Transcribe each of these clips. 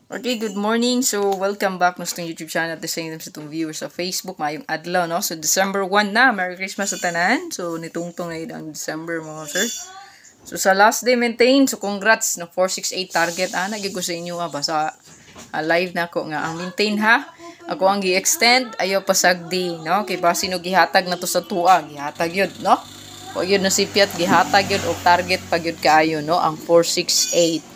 Okay, good morning. So, welcome back no sa itong YouTube channel at the same time sa itong viewers sa Facebook. Mayong adlaw, no? So, December 1 na. Merry Christmas sa tanan. So, nitungtong na yun ang December, mga sir. So, sa last day maintain. So, congrats no 468 target. Nagig ko sa inyo ba sa live na ko nga ang maintain ha. Ako ang gi-extend. Ayaw pasagdi, no? Kay basi no gihatag na to sa tuwa. Gihatag yun, no? O yun na sipiat, gihatag yun o target pag yun kaayo, no? Ang 468.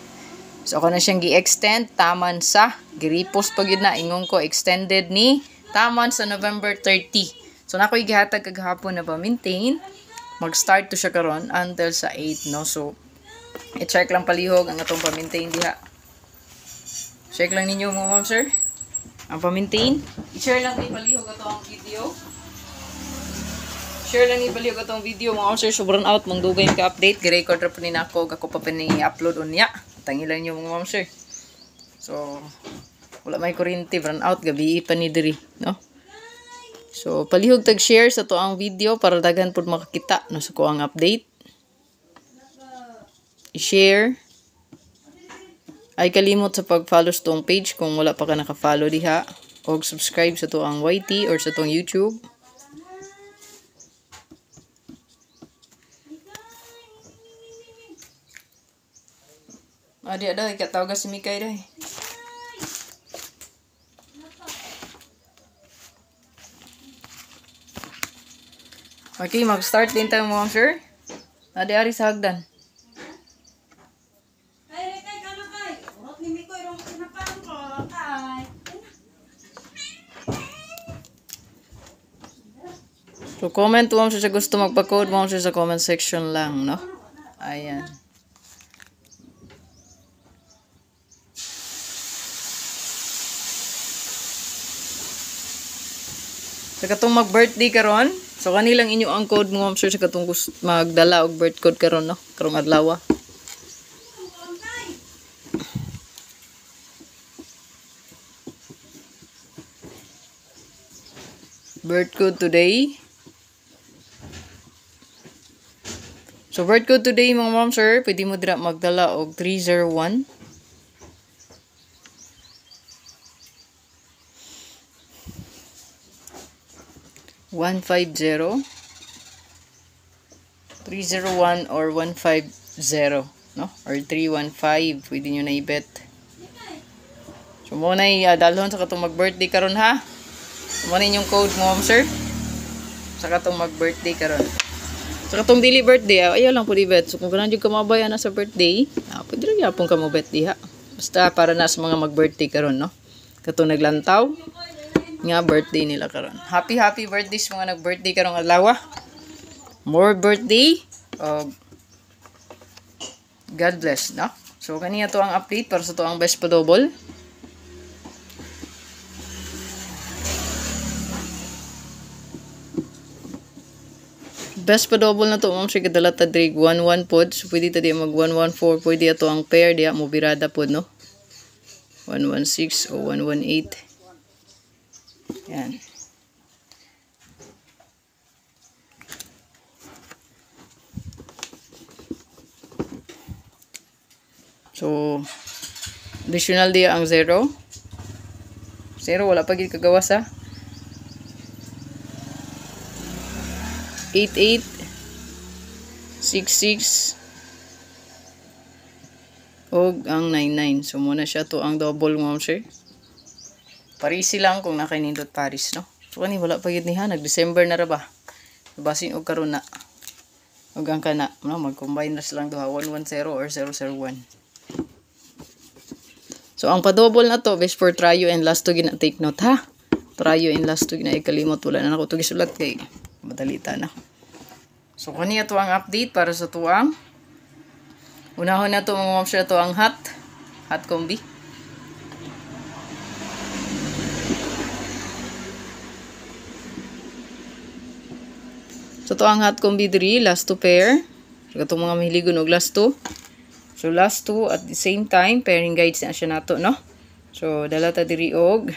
So, ako na siyang gi-extend, taman sa, giripos pag yun na, ingon ko, extended ni, taman sa November 30. So, nako'y gihatag kaghapon na pa-maintain, mag-start to siya karon until sa 8, no? So, i-check lang palihog ang atong pa-maintain diha. Check lang ninyo mo, ma'am, sir. Ang pa-maintain. I-share lang ni palihog ato ang video. Share lang ni palihog ato ang video, ma'am, sir. Sobrang out, mong dugay ka-update. Gi-record ra po ni nako, ako pa ni-upload on niya. Tangilan nyo mga ma'am sir. So, wala may kuryente, run out, gabi pa ni diri, no? So, palihog tag-share sa to ang video para daghan pud makakita no sa ko ang update. I-share. Ay kalimot sa pag-follow sa tong page kung wala pa ka naka-follow diha, o subscribe sa to ang YT or sa tong YouTube. Adi ada ikatawag si Mikay dai. Okay, mag-start din tayo mga sir. Adi ari sa hagdan. So comment mo sa gusto magpa-code mo sa comment section lang, no? Ayan. Sa katong mag-birthday karon, so kanilang inyo ang code mo, sir, sa katong magdala og birth code karon, no? Karong adlaw. Birth code today. So birth code today mga ma'am, sir, pwede mo dira magdala og 301. 150 301 or 150, no? Or 315, pwede nyo na i-bet. So muna dalhon sa katong mag-birthday karon ha. Muna yung code mo, sir, sa katong mag-birthday karon. Sa katong daily birthday, ayaw lang po i-bet. So kung ganun yung kamabaya na sa birthday, pwede rin yapong ka mo bet diha. Basta para na sa mga mag-birthday karon, no? Katong naglantaw nga birthday nila karon. Happy birthday sa mga nag-birthday karong adlaw. More birthday. God bless, no? So kaniya to ang update para sa to ang best pa double. Best pa double na to, ma'am, sige dala ta drig 11 pod. So pwede ta di mag 114, pwede ato ang pair diya mo birada pod, no? 116 o 118. Yan. So, additional dia ang 0. 0, wala pa gid kagawas ha. 88 66 og ang 99. So, muna siya to ang double, ma'am, sir. Parisi lang kung nakainindot Paris, no? So, kani wala pa yun niha. Nag-December na ra ba? Basin og karon na. Og ang kana, no? Mag-combine na silang duha, 110 or 001. So, ang pa-double na to, best for trio and last to gina take note, ha? Trio and last to gina ikalimot. Wala na ako to gisulat kay madalita na. So, kaniya to ang update para sa tuwang. Unahon na to mga ma'am sir, to ang hot combi. So, ito ang hot combi diri, last 2 pair. So, itong mga mahiligon og last 2. So, last 2 at the same time, pairing guides na siya nato, no? So, dala ta diri og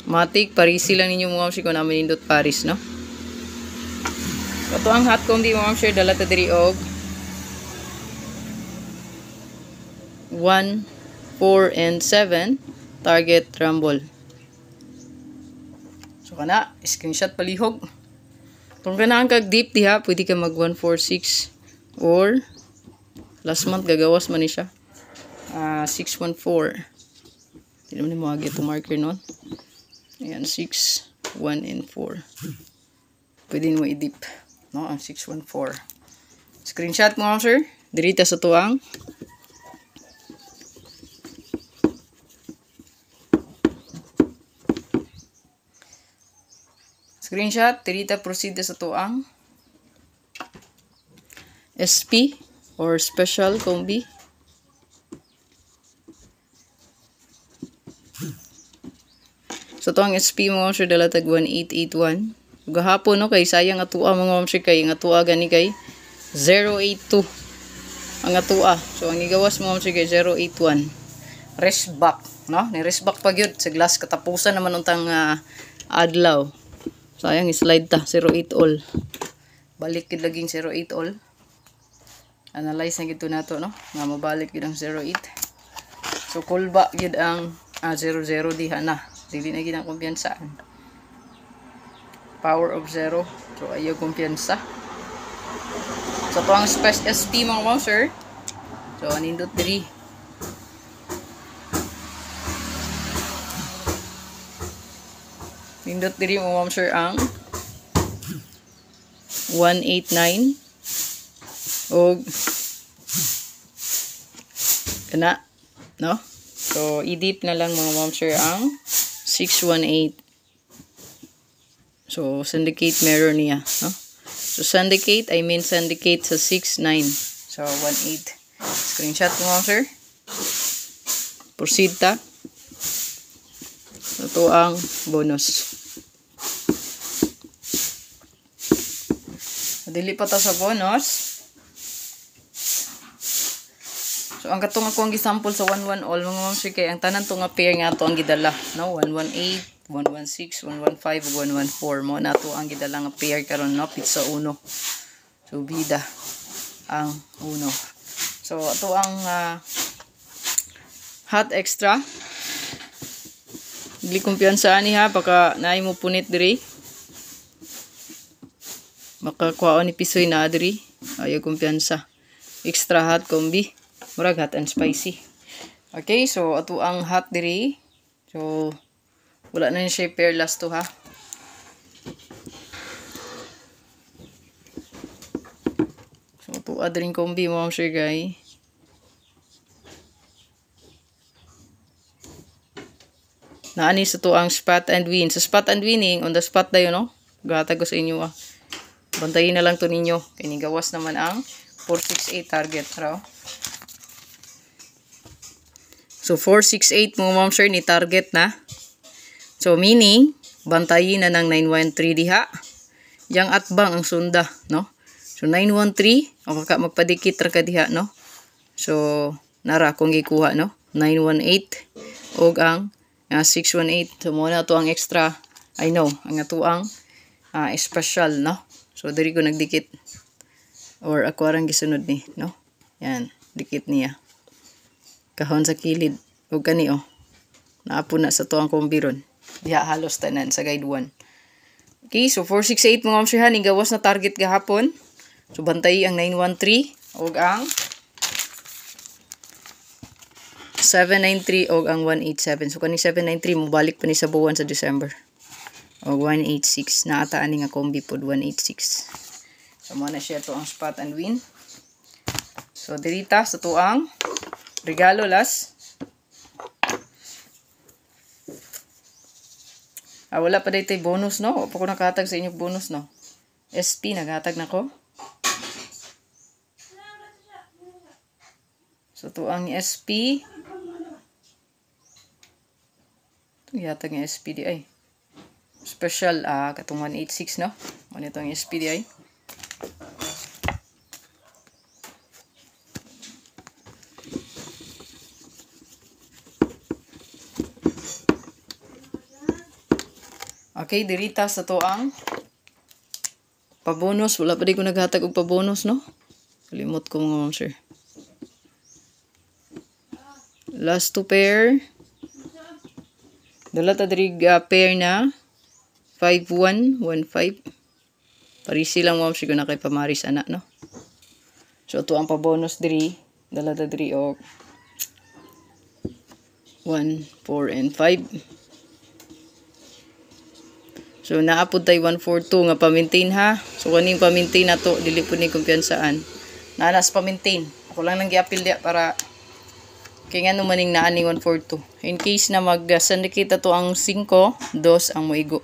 matik, parisi lang ninyo mga kung namin indot Paris, no? So, ito ang hot combi mga sir, dala ta diri og 1, 4, and 7. Target rumble. So kana, screenshot palihog. Kung ganahan kag deep diha, pwede ka mag 1, 4, 6 or last month gagawas man ni siya. 6, 1, 4. Hindi naman mo agi itong marker nun. Ayan, 6, 1, and 4. Pwede mo i-deep. No, ang 6, 1, 4. Screenshot mo, sir. Dirita sa tuang. Screenshot, dirita proceed sa tuang. SP or special combi. So tuang SP mo sir dalatag 1881. Gahapon no kay sayang atua mga sir kay atua gani kay 082 ang atua. So ang igawas mo sir kay 081. Rest back, no? Ni rest back pa gyud sa glass katapusan naman untang adlaw. Sayang slide ta 08 all. Balik gid laging 08 all. Analyze na gito nato no. Nga mabalik gid ang 08. So kulba gid ang 00 diha na. Dili na gid ang kumpiyansaan. Power of 0. So ayaw kumpiyansa. So to ang space SP mga mo sir. So nindot 3. Nindot diri mo ma'am sir ang 189 og kana no. So i-deep na lang mga ma'am sir ang 618. So syndicate mirror niya no. So syndicate I mean syndicate sa 69. So 18. Screenshot mo ma'am sir. Proceed ta. Ito ang bonus. Dili pa ta sa bonus. So ang katong ako ang gisample sa 11 all mga ma'am sir kay ang tanan to nga pair nga to ang gidala no 118, 116, 115 ug 114 mo na to ang gidala nga pair karon no pizza uno. So bida ang uno. So ato ang hot extra. Dili kumpiyansa ani ha baka naay mo punit diri. Makakuha ni pisoy na diri. Ayaw kumpiyansa. Extra hot combi. Murag hot and spicy. Okay, so ato ang hot diri. So wala na siya pair last to ha. So ato adring combi mo sure guys. Naani sa to ang spot and win. Sa spot and winning, on the spot dayo no. Gatag ko sa inyo Bantayin na lang to ninyo. Kaya gawas naman ang 468 target raw. So 468 mo ma'am sir ni target na. So meaning bantayin na ng 913 diha. Yang atbang ang sunda no. So 913 o ka magpadikit ra ka diha no. So nara kung gikuha no. 918 og ang 618. So mo na to ang extra. I know ang ato ang special no. So diri ko nagdikit or ako arang gisunod ni no. Yan, dikit niya. Kahon sa kilid ug kani naapo na sa tuang kombiron. Diha halos tanan sa guide 1. Okay, so 468 mga ma'am sir ha gawas na target gahapon. So bantay ang 913 ug ang 793 ug ang 187. So kani 793 mo balik pa ni sa buwan sa December. O 186 na ata ani nga combi pod 186. So mo na siya to ang spot and win. So dirita sa tuang regalo las. Wala pa daytay bonus no. O pa ko nakahatag sa inyo bonus no. SP naghatag nako. So tuang SP. Ihatag nga SP di ay. Special katong 186 no. Ano itong SPDI. Okay, dirita sa to ang pabonus. Wala pa di ko naghatag og pabonus no. Kalimot ko mga ma'am sir. Last 2 pair. Dala ta diri pair na 5115. Parisi lang mo siguro na kay pamaris ana no. So to ang pa-bonus diri, dala ta diri og 1, 4 and 5. So naapod tay 142 nga pa-maintain ha. So kaning pa-maintain na to, dili pud ni kumpiyansaan. Nanas pa-maintain. Ako lang nang gi-appeal dia para kay nga maning naa ni 142. In case na mag-syndicate to ang 5, 2 ang moigo.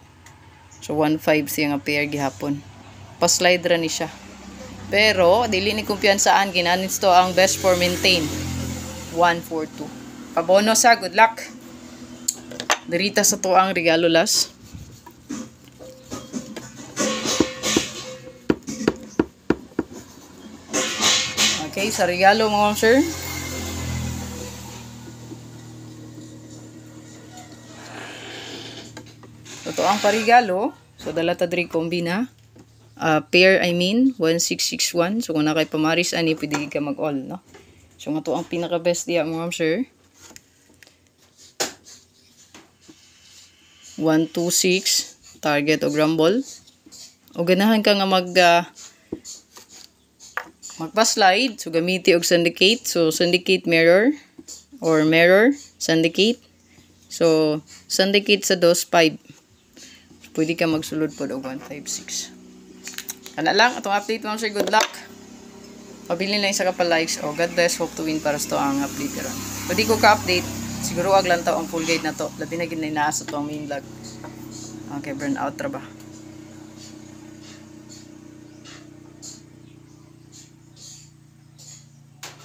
So 15 siya nga pair gihapon. Pa-slide ra ni siya. Pero dili ni kumpiyansaan ginanis to ang best for maintain. 142. Pa-bonus ha, good luck. Dirita sa to ang regalo last. Okay, sa regalo mga sir. Ito ang parigalo. So, dala ta diri kombi na. Pair, 1661. So, kung na kay pamaris, ani, pwede ka mag-all, no? So, ito ang pinaka-best diya mga sir. 126. Target o grumble. O ganahan ka nga magpa-slide. So, gamiti og syndicate. So, syndicate mirror. Or mirror. Syndicate. So, syndicate sa 2.5. Pwede ka magsulod po og 156. Kana lang. Itong update mo sir. Good luck. Pabili lang isa ka pa likes. O, God bless. Hope to win para sa to ang update karon. Pwede ko ka-update. Siguro aglantaw ang full guide na to. Labi na ginay naa sa to ang main vlog. Okay, burn out ra ba?